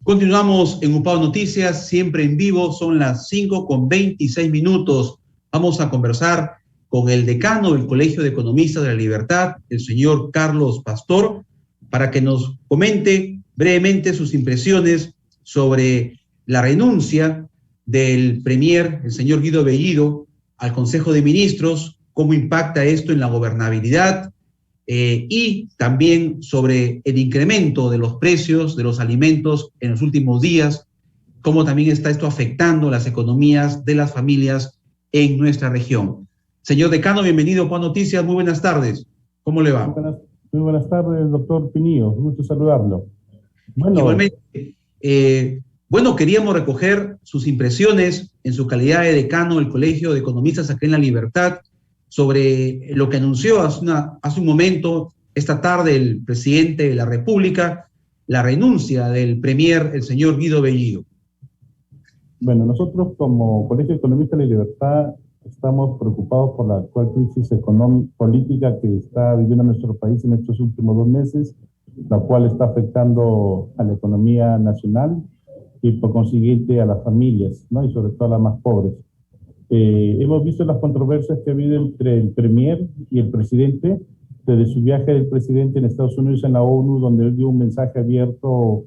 Continuamos en UPAO Noticias, siempre en vivo, son las 5:26. Vamos a conversar con el decano del Colegio de Economistas de la Libertad, el señor Carlos Pastor, para que nos comente brevemente sus impresiones sobre la renuncia del premier, el señor Guido Bellido, al Consejo de Ministros, cómo impacta esto en la gobernabilidad, y también sobre el incremento de los precios de los alimentos en los últimos días, cómo también está esto afectando las economías de las familias en nuestra región. Señor decano, bienvenido a UPAO Noticias, muy buenas tardes. ¿Cómo le va? Muy buenas tardes, doctor Pinillo, gusto saludarlo. Igualmente, queríamos recoger sus impresiones en su calidad de decano del Colegio de Economistas acá en La Libertad sobre lo que anunció hace un momento, esta tarde, el presidente de la República, la renuncia del premier, el señor Guido Bellido. Bueno, nosotros como Colegio de Economistas de la Libertad estamos preocupados por la actual crisis política que está viviendo nuestro país en estos últimos 2 meses, la cual está afectando a la economía nacional y por consiguiente a las familias, ¿no? Y sobre todo a las más pobres. Hemos visto las controversias que ha habido entre el premier y el presidente, desde su viaje del presidente en Estados Unidos en la ONU, donde él dio un mensaje abierto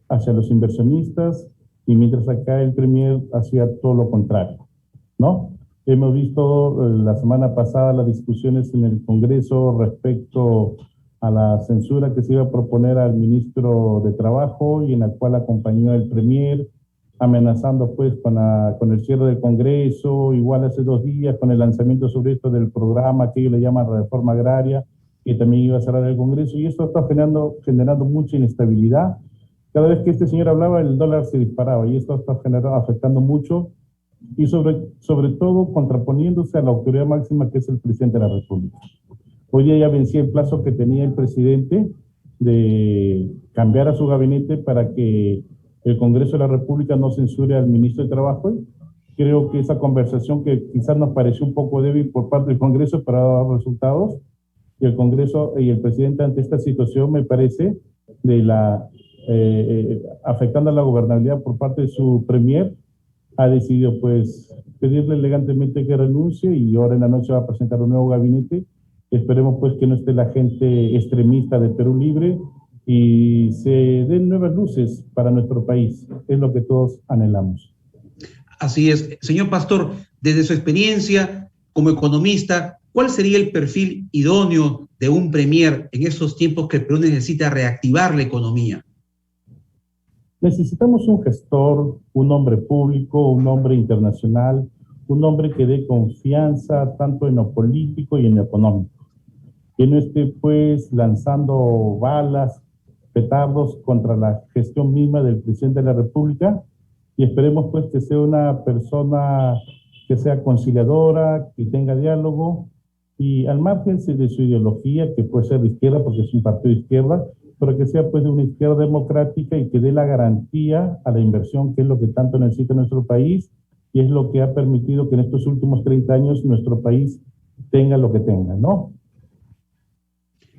hacia los inversionistas, y mientras acá el premier hacía todo lo contrario, ¿no? Hemos visto la semana pasada las discusiones en el Congreso respecto a la censura que se iba a proponer al ministro de Trabajo y en la cual acompañó el premier, amenazando pues con el cierre del Congreso, igual hace 2 días con el lanzamiento sobre esto del programa que ellos le llaman reforma agraria, que también iba a cerrar el Congreso, y esto está generando mucha inestabilidad. Cada vez que este señor hablaba, el dólar se disparaba, y esto está afectando mucho, y sobre todo contraponiéndose a la autoridad máxima que es el presidente de la República. Hoy día ya vencía el plazo que tenía el presidente de cambiar a su gabinete para que el Congreso de la República no censure al ministro de Trabajo. Creo que esa conversación que quizás nos pareció un poco débil por parte del Congreso para dar resultados, y el Congreso y el presidente ante esta situación, me parece, afectando a la gobernabilidad por parte de su premier, ha decidido pues pedirle elegantemente que renuncie, y ahora en la noche va a presentar un nuevo gabinete. Esperemos pues que no esté la gente extremista de Perú Libre y se den nuevas luces para nuestro país. Es lo que todos anhelamos. Así es. Señor Pastor, desde su experiencia como economista, ¿cuál sería el perfil idóneo de un premier en estos tiempos que el Perú necesita reactivar la economía? Necesitamos un gestor, un hombre público, un hombre internacional, un hombre que dé confianza tanto en lo político y en lo económico. Que no esté pues lanzando balas, petardos contra la gestión misma del presidente de la República, y esperemos pues que sea una persona que sea conciliadora, que tenga diálogo, y al margen de su ideología, que puede ser de izquierda porque es un partido de izquierda, pero que sea pues de una izquierda democrática y que dé la garantía a la inversión, que es lo que tanto necesita nuestro país, y es lo que ha permitido que en estos últimos 30 años nuestro país tenga lo que tenga, ¿no?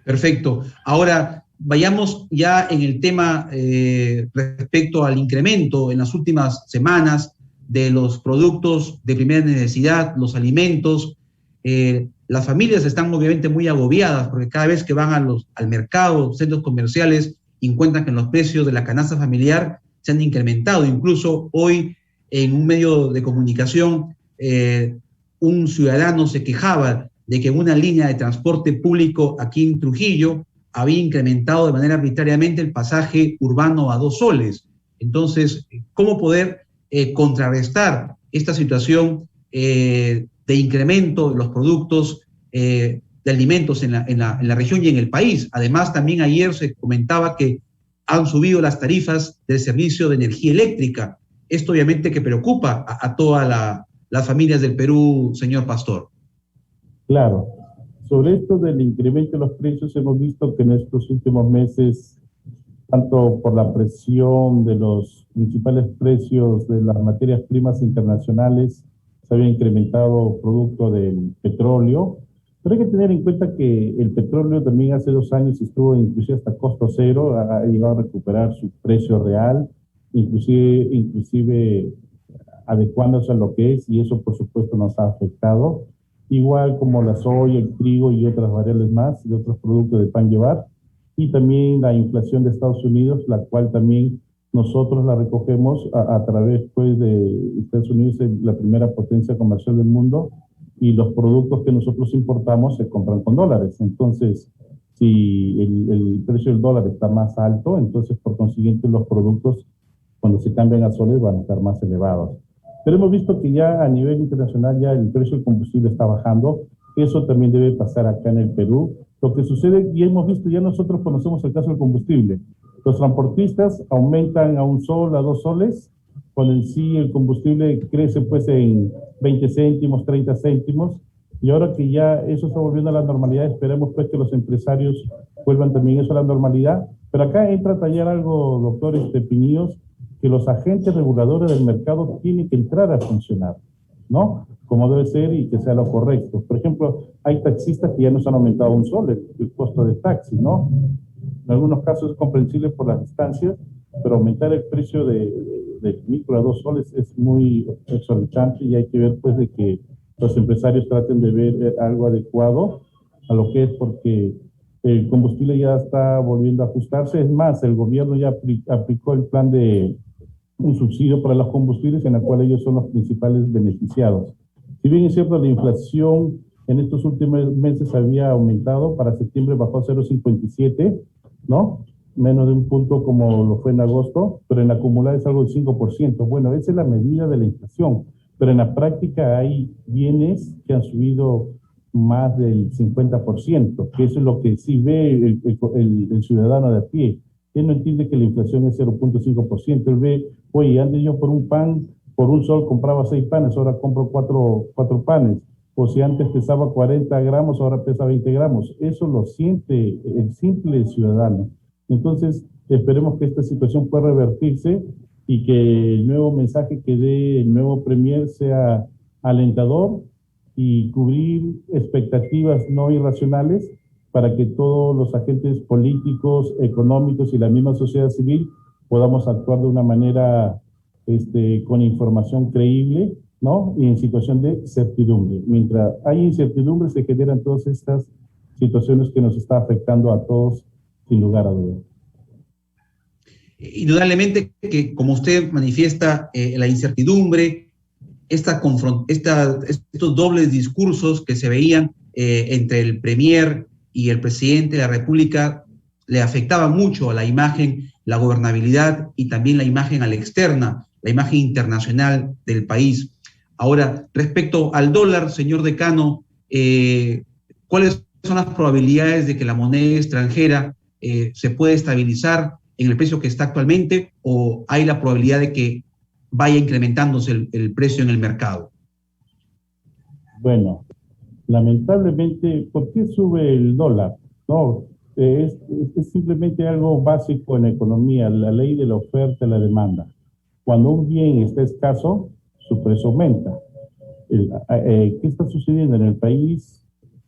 Perfecto. Ahora, vayamos ya en el tema respecto al incremento en las últimas semanas de los productos de primera necesidad, los alimentos. Las familias están obviamente muy agobiadas porque cada vez que van al mercado, centros comerciales, encuentran que los precios de la canasta familiar se han incrementado. Incluso hoy en un medio de comunicación, un ciudadano se quejaba de que una línea de transporte público aquí en Trujillo había incrementado de manera arbitrariamente el pasaje urbano a 2 soles. Entonces, ¿cómo poder contrarrestar esta situación de incremento de los productos de alimentos en la región y en el país? Además, también ayer se comentaba que han subido las tarifas del servicio de energía eléctrica. Esto obviamente que preocupa a todas las familias del Perú, señor Pastor. Claro. Sobre esto del incremento de los precios, hemos visto que en estos últimos meses, tanto por la presión de los principales precios de las materias primas internacionales, se había incrementado producto del petróleo, pero hay que tener en cuenta que el petróleo también hace 2 años estuvo inclusive hasta costo cero, ha llegado a recuperar su precio real, inclusive adecuándose a lo que es, y eso por supuesto nos ha afectado, igual como la soya, el trigo y otras variables más, y otros productos de pan llevar, y también la inflación de Estados Unidos, la cual también nosotros la recogemos a través pues de Estados Unidos, es la primera potencia comercial del mundo, y los productos que nosotros importamos se compran con dólares. Entonces, si el precio del dólar está más alto, entonces por consiguiente los productos cuando se cambian a soles van a estar más elevados. Pero hemos visto que ya a nivel internacional ya el precio del combustible está bajando. Eso también debe pasar acá en el Perú. Lo que sucede, y hemos visto, ya nosotros conocemos el caso del combustible. Los transportistas aumentan a 1 sol, a 2 soles, cuando en sí el combustible crece pues en 20 céntimos, 30 céntimos. Y ahora que ya eso está volviendo a la normalidad, esperemos pues que los empresarios vuelvan también eso a la normalidad. Pero acá entra a tallar algo, doctor Piñíos, que los agentes reguladores del mercado tienen que entrar a funcionar, ¿no? Como debe ser y que sea lo correcto. Por ejemplo, hay taxistas que ya nos han aumentado 1 sol el costo de taxi, ¿no? En algunos casos es comprensible por las distancias, pero aumentar el precio del micro a 2 soles es muy exorbitante y hay que ver pues de que los empresarios traten de ver algo adecuado a lo que es, porque el combustible ya está volviendo a ajustarse. Es más, el gobierno ya aplicó el plan de un subsidio para los combustibles en el cual ellos son los principales beneficiados. Si bien es cierto, la inflación en estos últimos meses había aumentado, para septiembre bajó a 0,57, ¿no? Menos de un punto como lo fue en agosto, pero en la acumulada es algo del 5%. Bueno, esa es la medida de la inflación, pero en la práctica hay bienes que han subido más del 50%, que eso es lo que sí ve el ciudadano de a pie. Él no entiende que la inflación es 0,5%. Él ve, oye, antes yo por un pan, por 1 sol compraba 6 panes, ahora compro 4 panes. O si antes pesaba 40 gramos, ahora pesa 20 gramos. Eso lo siente el simple ciudadano. Entonces, esperemos que esta situación pueda revertirse y que el nuevo mensaje que dé el nuevo premier sea alentador y cubrir expectativas no irracionales para que todos los agentes políticos, económicos y la misma sociedad civil podamos actuar de una manera con información creíble, ¿no? Y en situación de certidumbre. Mientras hay incertidumbre, se generan todas estas situaciones que nos está afectando a todos, sin lugar a dudas. Indudablemente que, como usted manifiesta, la incertidumbre, estos dobles discursos que se veían entre el premier y el presidente de la República le afectaba mucho a la imagen, la gobernabilidad y también la imagen a la externa, la imagen internacional del país. Ahora, respecto al dólar, señor decano, ¿cuáles son las probabilidades de que la moneda extranjera se pueda estabilizar en el precio que está actualmente, o hay la probabilidad de que vaya incrementándose el precio en el mercado? Bueno, lamentablemente, ¿por qué sube el dólar? No, es simplemente algo básico en la economía, la ley de la oferta y la demanda. Cuando un bien está escaso, su precio aumenta. ¿Qué está sucediendo en el país?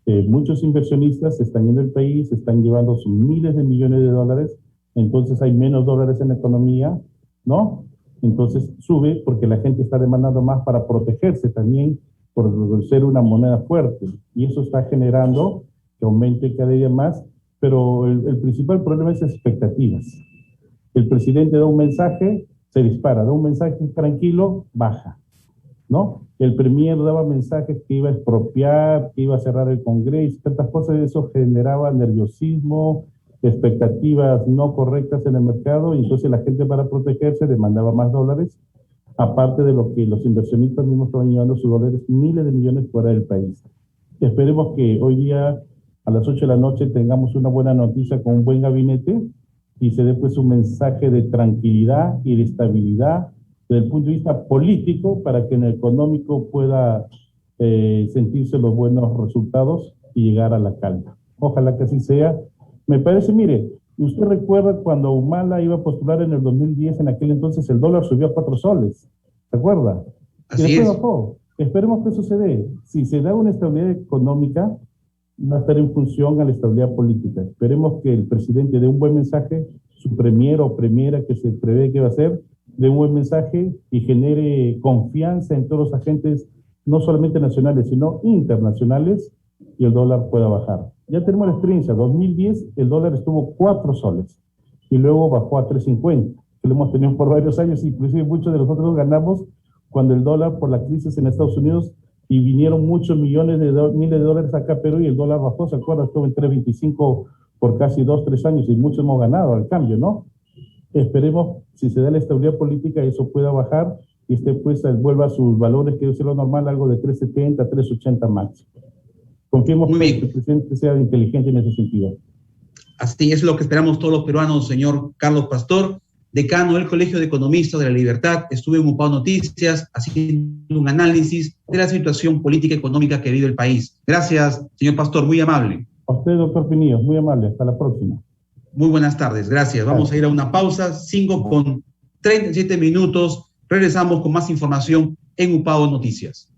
Muchos inversionistas están yendo al país, están llevando sus miles de millones de dólares, entonces hay menos dólares en la economía, ¿no? Entonces sube porque la gente está demandando más para protegerse también por ser una moneda fuerte, y eso está generando que aumente cada día más, pero el principal problema es expectativas. El presidente da un mensaje, se dispara, da un mensaje tranquilo, baja, ¿no? El premier daba mensajes que iba a expropiar, que iba a cerrar el Congreso, tantas cosas, eso generaba nerviosismo, expectativas no correctas en el mercado, y entonces la gente, para protegerse, demandaba más dólares, aparte de lo que los inversionistas mismos estaban llevando sus dólares, miles de millones fuera del país. Esperemos que hoy día a las 8 de la noche tengamos una buena noticia con un buen gabinete y se dé pues un mensaje de tranquilidad y de estabilidad desde el punto de vista político, para que en el económico pueda sentirse los buenos resultados y llegar a la calma. Ojalá que así sea. Me parece, mire, usted recuerda cuando Humala iba a postular en el 2010, en aquel entonces el dólar subió a 4 soles, ¿se acuerda? Así y después es. bajó. Esperemos que eso se dé. Si se da una estabilidad económica, va a estar en función a la estabilidad política. Esperemos que el presidente dé un buen mensaje, su premier o premiera que se prevé que va a ser, dé un buen mensaje y genere confianza en todos los agentes, no solamente nacionales, sino internacionales, y el dólar pueda bajar. Ya tenemos la experiencia, 2010 el dólar estuvo 4 soles y luego bajó a 3.50, que lo hemos tenido por varios años, inclusive muchos de nosotros ganamos cuando el dólar por la crisis en Estados Unidos y vinieron muchos miles de dólares acá a Perú y el dólar bajó, ¿se acuerdan? Estuvo en 3.25 por casi 2-3 años y muchos hemos ganado al cambio, ¿no? Esperemos, si se da la estabilidad política, eso pueda bajar y pues vuelva a sus valores, que debe ser lo normal, algo de 3.70, 3.80 máximo. Confiemos que el presidente sea inteligente en ese sentido. Así es lo que esperamos todos los peruanos, señor Carlos Pastor, decano del Colegio de Economistas de la Libertad. Estuve en UPAO Noticias haciendo un análisis de la situación política y económica que vive el país. Gracias, señor Pastor, muy amable. A usted, doctor Pinillos, muy amable. Hasta la próxima. Muy buenas tardes, gracias. Vamos a ir a una pausa, 5:37. Regresamos con más información en UPAO Noticias.